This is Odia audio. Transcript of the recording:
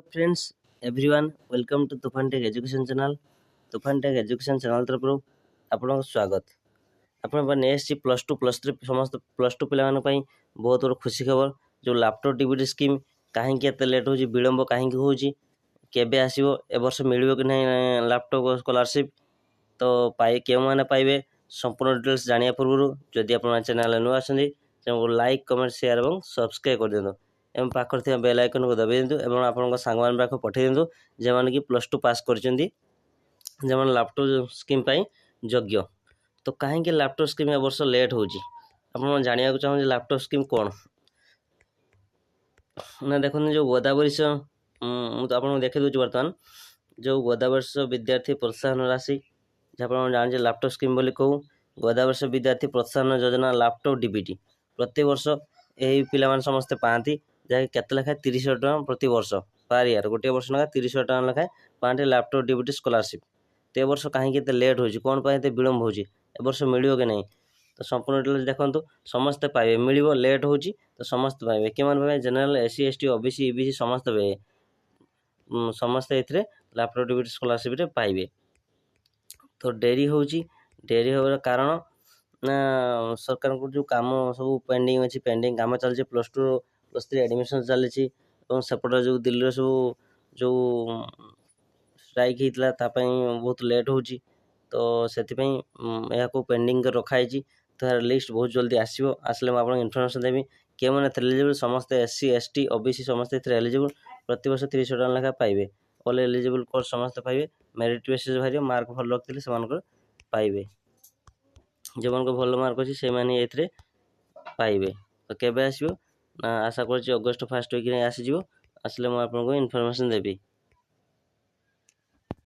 Hello friends, everyone, welcome to Tufan Tech Education Channel. Tufan Tech Education Channel तरफ आपको स्वागत। ଆପଣ next plus two plus three ସମସ୍ତ ପ୍ଲସ୍ ଟୁ ପିଲାମାନଙ୍କ ପାଇଁ ବହୁତ ବଡ଼ ଖୁସି ଖବର। ଯେଉଁ ଲାପଟପ୍ ଡିବିଟି ସ୍କିମ୍ କାହିଁକି ଏତେ ଲେଟ୍ ହେଉଛି, ବିଳମ୍ବ କାହିଁକି ହେଉଛି, କେବେ ଆସିବ, ଏ ବର୍ଷ ମିଳିବ କି ନାହିଁ ଲାପଟପ୍ ସ୍କଲାରସିପ୍, ତ କେଉଁମାନେ ପାଇବେ, ସମ୍ପୂର୍ଣ୍ଣ ଡିଟେଲ୍ସ ଜାଣିବା ପୂର୍ବରୁ ଯଦି ଆପଣ ଚ୍ୟାନେଲରେ ନୂଆ ଅଛନ୍ତି ତେଣୁ ଲାଇକ୍, କମେଣ୍ଟ, ସେୟାର ଏବଂ ସବସ୍କ୍ରାଇବ୍ କରିଦିଅନ୍ତୁ ଏବଂ ପାଖରେ ଥିବା ବେଲ୍ ଆଇକନ୍କୁ ଦବାଇ ଦିଅନ୍ତୁ ଏବଂ ଆପଣଙ୍କ ସାଙ୍ଗମାନଙ୍କ ପାଖକୁ ପଠାଇ ଦିଅନ୍ତୁ ଯେଉଁମାନେ କି ପ୍ଲସ୍ ଟୁ ପାସ୍ କରିଛନ୍ତି, ଯେଉଁମାନେ ଲାପଟପ୍ ସ୍କିମ୍ ପାଇଁ ଯୋଗ୍ୟ। ତ କାହିଁକି ଲାପଟପ୍ ସ୍କିମ୍ ଏ ବର୍ଷ ଲେଟ୍ ହେଉଛି, ଆପଣ ଜାଣିବାକୁ ଚାହୁଁଛନ୍ତି ଲାପଟପ୍ ସ୍କିମ୍ କ'ଣ ନା ଦେଖନ୍ତୁ। ଯେଉଁ ଗୋଦାବରୀଶ ମୁଁ ତ ଆପଣଙ୍କୁ ଦେଖାଇ ଦେଉଛି ବର୍ତ୍ତମାନ ଯେଉଁ ଗୋଦାବରୀଶ ବିଦ୍ୟାର୍ଥୀ ପ୍ରୋତ୍ସାହନ ରାଶି, ଯାହା ଆପଣ ଜାଣିଛେ ଲାପଟପ୍ ସ୍କିମ୍ ବୋଲି କହୁ। ଗୋଦାବରୀଶ ବିଦ୍ୟାର୍ଥୀ ପ୍ରୋତ୍ସାହନ ଯୋଜନା ଲାପଟପ୍ ଡିବିଟି ପ୍ରତିବର୍ଷ ଏହି ପିଲାମାନେ ସମସ୍ତେ ପାଆନ୍ତି, ଯାହାକି କେତେ ଲେଖାଏଁ 30,000 ଟଙ୍କା ପ୍ରତିବର୍ଷ ପାର ଇୟର୍, ଗୋଟିଏ ବର୍ଷ ଲେଖାଏଁ 30,000 ଟଙ୍କା ଲେଖାଏଁ ପାଆନ୍ତି ଲାପଟପ୍ ଡିବିଟି ସ୍କଲାରସିପ୍। ତ ଏ ବର୍ଷ କାହିଁକି ଏତେ ଲେଟ୍ ହେଉଛି, କ'ଣ ପାଇଁ ଏତେ ବିଳମ୍ବ ହେଉଛି, ଏ ବର୍ଷ ମିଳିବ କି ନାହିଁ, ତ ସମ୍ପୂର୍ଣ୍ଣ ଡିଟେଲ୍ସ ଦେଖନ୍ତୁ। ସମସ୍ତେ ପାଇବେ, ମିଳିବ, ଲେଟ୍ ହେଉଛି ତ ସମସ୍ତେ ପାଇବେ। କେଉଁମାନେ ପାଇବେ? General, SC, ST, OBC, EBC ସମସ୍ତେ ପାଇବେ। ସମସ୍ତେ ଏଥିରେ ଲାପଟପ୍ ଡିବିଟି ସ୍କଲାରସିପ୍ରେ ପାଇବେ। ତ ଡେରି ହେଉଛି, ଡେରି ହେବାର କାରଣ ନା ସରକାରଙ୍କ ଯେଉଁ କାମ ସବୁ ପେଣ୍ଡିଙ୍ଗ ଅଛି, ପେଣ୍ଡିଙ୍ଗ କାମ ଚାଲିଛି, plus two plus three admission ଚାଲିଛି ଏବଂ ସେପଟେ ଯେଉଁ ଦିଲ୍ଲୀର ସବୁ ଯେଉଁ ଷ୍ଟ୍ରାଇକ୍ ହେଇଥିଲା ତା ପାଇଁ ବହୁତ ଲେଟ୍ ହେଉଛି। ତ ସେଥିପାଇଁ ଏହାକୁ ପେଣ୍ଡିଙ୍ଗ କରି ରଖାହେଇଛି। ତ ଏହାର ଲିଷ୍ଟ ବହୁତ ଜଲ୍ଦି ଆସିବ, ଆସିଲେ ମୁଁ ଆପଣଙ୍କୁ ଇନଫର୍ମେସନ୍ ଦେବି କେଉଁମାନେ ଏଥିରେ ଏଲିଜିବୁଲ୍। ସମସ୍ତେ ଏସ୍ସି, ଏସ୍ଟି, ଓବିସି ସମସ୍ତେ ଏଥିରେ ଏଲିଜିବୁଲ୍। ପ୍ରତିବର୍ଷ 30,000 ଟଙ୍କା ଲେଖା ପାଇବେ। ଅଲ୍ ଏଲିଜିବୁଲ୍ କୋର୍ସ ସମସ୍ତେ ପାଇବେ। ମେରିଟ୍ ବେସିସ୍ ବାହାରିବ, ମାର୍କ ଭଲ ରଖିଥିଲେ ସେମାନଙ୍କର ପାଇବେ। ଯେଉଁମାନଙ୍କ ଭଲ ମାର୍କ ଅଛି ସେମାନେ ଏଥିରେ ପାଇବେ। ତ କେବେ ଆସିବ ନା ଆଶା କରୁଛି ଅଗଷ୍ଟ ଫାର୍ଷ୍ଟ ୱିକ୍ରେ ଆସିଯିବ। ଆସିଲେ ମୁଁ ଆପଣଙ୍କୁ ଇନଫର୍ମେସନ୍ ଦେବି।